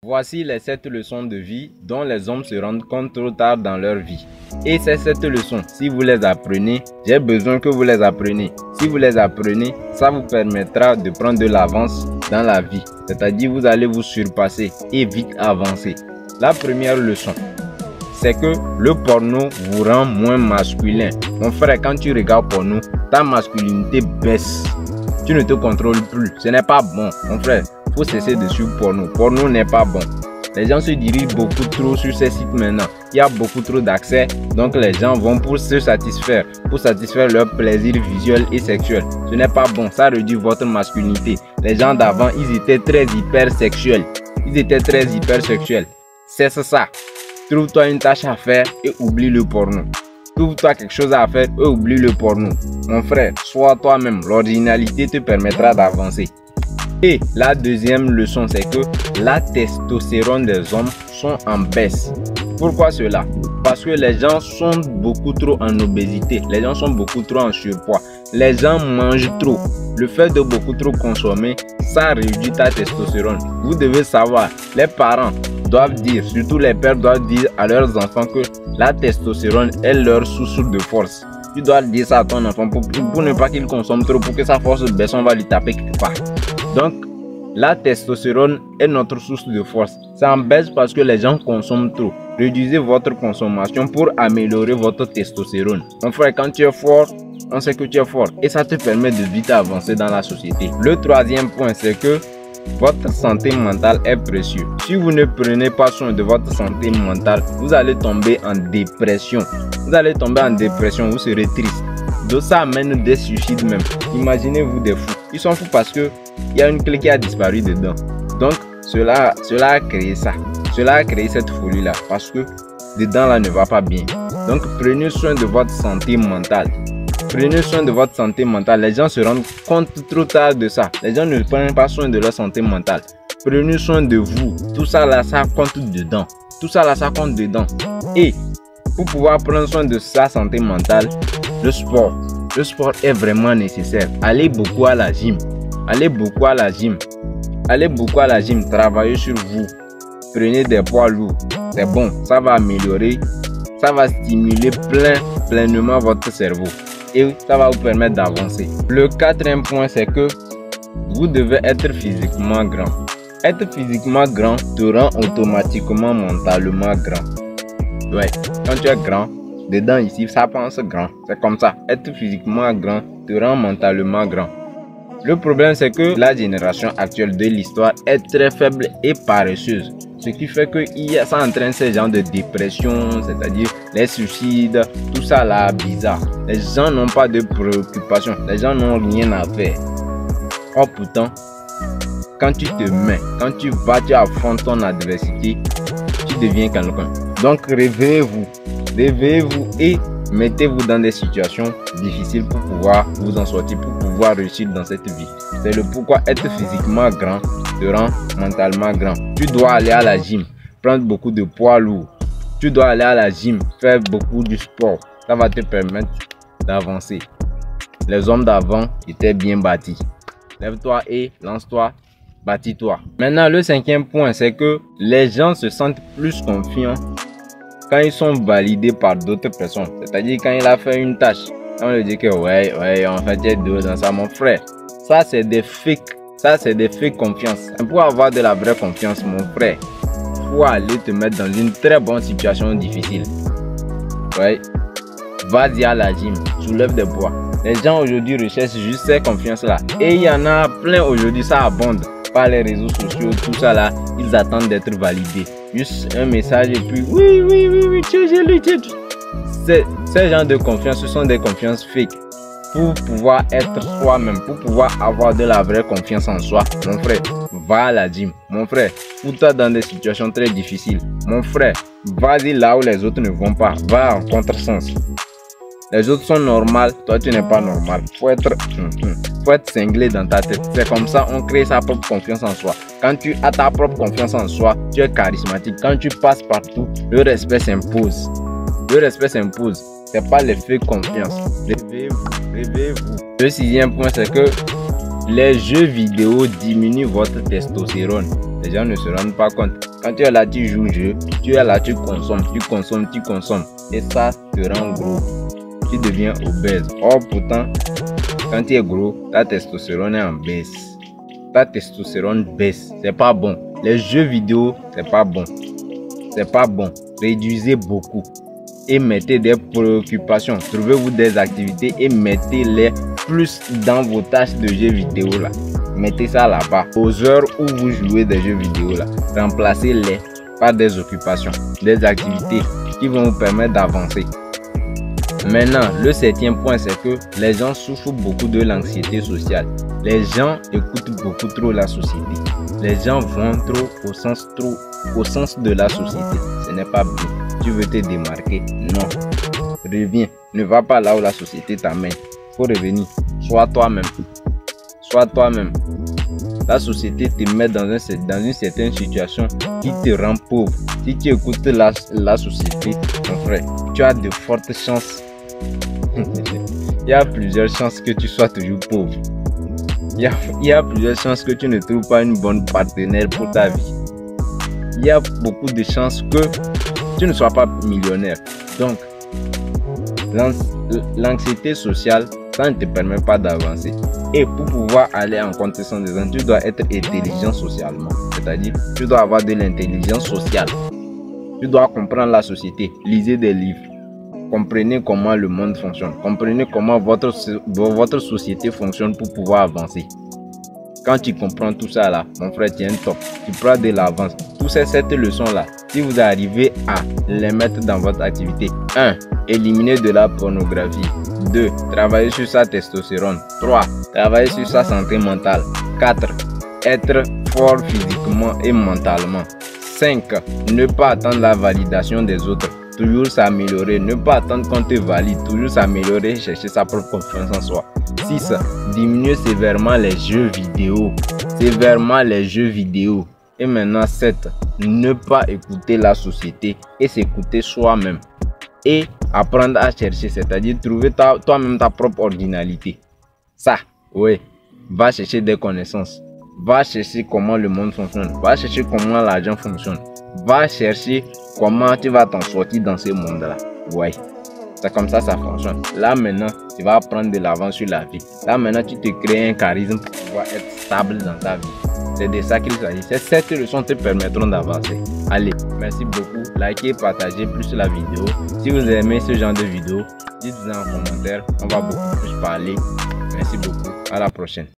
Voici les 7 leçons de vie dont les hommes se rendent compte trop tard dans leur vie. Et ces 7 leçons, si vous les apprenez, j'ai besoin que vous les appreniez. Si vous les apprenez, ça vous permettra de prendre de l'avance dans la vie. C'est-à-dire vous allez vous surpasser et vite avancer. La première leçon, c'est que le porno vous rend moins masculin. Mon frère, quand tu regardes porno, ta masculinité baisse. Tu ne te contrôles plus. Ce n'est pas bon, mon frère. Faut cesser de suivre porno. Porno n'est pas bon. Les gens se dirigent beaucoup trop sur ces sites maintenant. Il y a beaucoup trop d'accès. Donc les gens vont pour se satisfaire. Pour satisfaire leur plaisir visuel et sexuel. Ce n'est pas bon. Ça réduit votre masculinité. Les gens d'avant, ils étaient très hypersexuels. C'est ça. Trouve-toi une tâche à faire et oublie le porno. Trouve-toi quelque chose à faire et oublie le porno. Mon frère, sois toi-même. L'originalité te permettra d'avancer. Et la deuxième leçon, c'est que la testostérone des hommes sont en baisse. Pourquoi cela? Parce que les gens sont beaucoup trop en obésité. Les gens sont beaucoup trop en surpoids. Les gens mangent trop. Le fait de beaucoup trop consommer, ça réduit ta testostérone. Vous devez savoir, les parents doivent dire, surtout les pères doivent dire à leurs enfants que la testostérone est leur source de force. Tu dois dire ça à ton enfant pour ne pas qu'il consomme trop, pour que sa force baisse, on va lui taper quelque part. Donc, la testostérone est notre source de force. Ça en baisse parce que les gens consomment trop. Réduisez votre consommation pour améliorer votre testostérone. Mon frère, quand tu es fort, on sait que tu es fort. Et ça te permet de vite avancer dans la société. Le troisième point, c'est que votre santé mentale est précieuse. Si vous ne prenez pas soin de votre santé mentale, vous allez tomber en dépression. Vous serez triste. Donc ça amène des suicides même. Imaginez-vous des fous. Ils sont fous parce que il y a une clé qui a disparu dedans. Donc cela a créé ça. Cela a créé cette folie là parce que dedans là ne va pas bien. Donc prenez soin de votre santé mentale. Les gens se rendent compte trop tard de ça. Les gens ne prennent pas soin de leur santé mentale. Prenez soin de vous. Tout ça là, ça compte dedans. Et pour pouvoir prendre soin de sa santé mentale, le sport est vraiment nécessaire. Allez beaucoup à la gym. Travaillez sur vous. Prenez des poids lourds. C'est bon. Ça va améliorer. Ça va stimuler pleinement votre cerveau. Et ça va vous permettre d'avancer. Le quatrième point, c'est que vous devez être physiquement grand. Être physiquement grand te rend automatiquement mentalement grand. Ouais, quand tu es grand, dedans ici, ça pense grand. C'est comme ça. Être physiquement grand te rend mentalement grand. Le problème, c'est que la génération actuelle de l'histoire est très faible et paresseuse. Ce qui fait que ça entraîne ces gens de dépression, c'est-à-dire les suicides, tout ça là bizarre. Les gens n'ont pas de préoccupation, les gens n'ont rien à faire. Or pourtant, quand tu te mets, quand tu affrontes ton adversité, tu deviens quelqu'un. Donc réveillez-vous et mettez-vous dans des situations difficiles pour pouvoir vous en sortir, pour pouvoir réussir dans cette vie. C'est le pourquoi être physiquement grand te rend mentalement grand. Tu dois aller à la gym, prendre beaucoup de poids lourds. Tu dois aller à la gym, faire beaucoup de sport. Ça va te permettre d'avancer. Les hommes d'avant étaient bien bâtis. Lève-toi et lance-toi, bâtis-toi. Maintenant, le cinquième point, c'est que les gens se sentent plus confiants quand ils sont validés par d'autres personnes. C'est-à-dire quand il a fait une tâche, on lui dit que ouais, en fait, il y a deux dans ça, mon frère. Ça, c'est des fake. Confiance. Pour avoir de la vraie confiance, mon frère, faut aller te mettre dans une très bonne situation difficile. Ouais. Vas-y à la gym, soulève des poids. Les gens aujourd'hui recherchent juste ces confiances-là. Et il y en a plein aujourd'hui, ça abonde. Par les réseaux sociaux, tout ça là, ils attendent d'être validés. Juste un message et puis oui, j'ai lu. Ces gens de confiance, ce sont des confiances fake. Pour pouvoir être soi-même, pour pouvoir avoir de la vraie confiance en soi, mon frère, va à la gym. Mon frère, fous-toi dans des situations très difficiles. Mon frère, vas-y là où les autres ne vont pas. Va en contresens. Les autres sont normales, toi tu n'es pas normal. Faut être cinglé dans ta tête. C'est comme ça on crée sa propre confiance en soi. Quand tu as ta propre confiance en soi, tu es charismatique. Quand tu passes partout, le respect s'impose. C'est pas l'effet confiance. Réveillez-vous. Le sixième point, c'est que les jeux vidéo diminuent votre testostérone. Les gens ne se rendent pas compte. Quand tu es là, tu joues jeu. Tu es là, tu consommes. Et ça te rend gros. Tu deviens obèse. Or, pourtant, quand tu es gros, ta testostérone est en baisse. Ta testostérone baisse. C'est pas bon. Les jeux vidéo, c'est pas bon. C'est pas bon. Réduisez beaucoup. Et mettez des préoccupations. Trouvez-vous des activités et mettez-les plus dans vos tâches de jeux vidéo là. Mettez ça là-bas. Aux heures où vous jouez des jeux vidéo là, remplacez-les par des occupations, des activités qui vont vous permettre d'avancer. Maintenant, le 7e point, c'est que les gens souffrent beaucoup de l'anxiété sociale. Les gens écoutent beaucoup trop la société. Les gens vont trop au sens de la société. Ce n'est pas bien. Tu veux te démarquer? Non. Reviens. Ne va pas là où la société t'amène. Faut revenir. Sois toi-même. Sois toi-même. La société te met dans une certaine situation qui te rend pauvre. Si tu écoutes la société, mon frère, tu as de fortes chances. Il y a plusieurs chances que tu sois toujours pauvre. Il y a plusieurs chances que tu ne trouves pas une bonne partenaire pour ta vie. Il y a beaucoup de chances que tu ne sois pas millionnaire. Donc, l'anxiété sociale, ça ne te permet pas d'avancer. Et pour pouvoir aller en contestant des gens, tu dois être intelligent socialement. C'est-à-dire, tu dois avoir de l'intelligence sociale. Tu dois comprendre la société. Lisez des livres. Comprenez comment le monde fonctionne. Comprenez comment votre société fonctionne pour pouvoir avancer. Quand tu comprends tout ça là, mon frère, tu es un top. Tu prends de l'avance. Toutes ces 7 leçons-là, si vous arrivez à les mettre dans votre activité, 1. Éliminer de la pornographie. 2. Travailler sur sa testostérone. 3. Travailler sur sa santé mentale. 4. Être fort physiquement et mentalement. 5. Ne pas attendre la validation des autres. Toujours s'améliorer. Ne pas attendre qu'on te valide. Toujours s'améliorer. Chercher sa propre confiance en soi. 6. Diminuer sévèrement les jeux vidéo. Et maintenant 7. Ne pas écouter la société et s'écouter soi-même. Et apprendre à chercher, c'est-à-dire trouver toi-même ta propre originalité. Ça, oui. Va chercher des connaissances. Va chercher comment le monde fonctionne. Va chercher comment l'argent fonctionne. Va chercher comment tu vas t'en sortir dans ce monde-là. Ouais. C'est comme ça fonctionne. Là maintenant, tu vas prendre de l'avance sur la vie. Là maintenant, tu te crées un charisme pour pouvoir être stable dans ta vie. C'est de ça qu'il s'agit. Ces 7 leçons te permettront d'avancer. Allez, merci beaucoup. Likez, partagez plus la vidéo. Si vous aimez ce genre de vidéo, dites-le en commentaire. On va beaucoup plus parler. Merci beaucoup. À la prochaine.